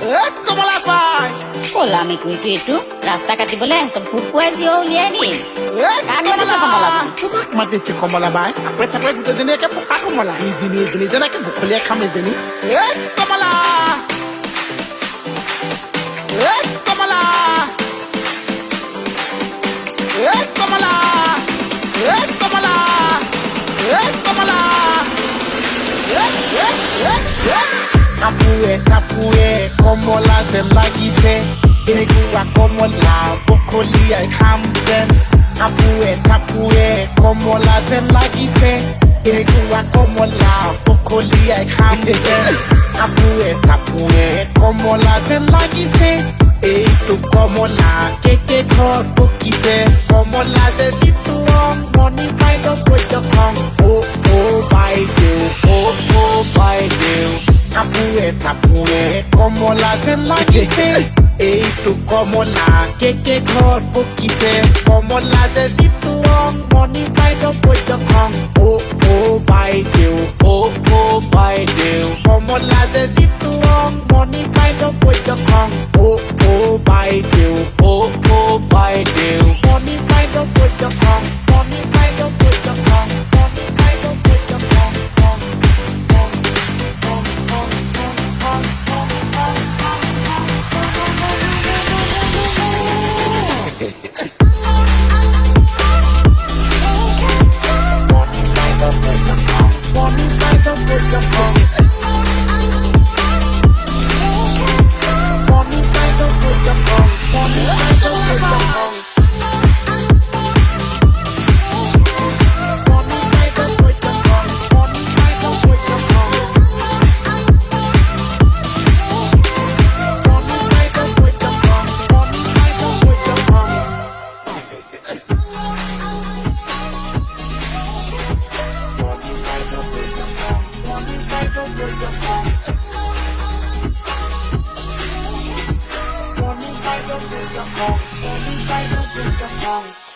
কমলা পাই কলামি কইতো এইটো ৰাস্তা কাটিবলে ভুকুৱাই জিও উলিয়াই দিম তোমাক মাতিছে কমলা বাই আপে থাকলে গোটেইজনী একে পকা কমলা এইজনী যেনেকে বুখলীয়া খাম এইজনী কমলা কমলা কমলা কমলা কমলা Tapue, como la de la guite, Egua como la bocolia y hamten. Tapue, como la de la guite, Egua como la bocolia y hamten. Tapue, como la de la guite, y tú como la que con boquite, como la de Tituón, money by the way the con. Oh, by you, oh, by you. Tapue, como la de la guite, y tú como la que con boquite, como la de Tituón, money by the way the con. Oh, by you, oh, by you. Como la de Tituón, money by the way the con. Oh, by you, oh, by you. Money by the way the con, money by the way the con, money by the way the con. Money by the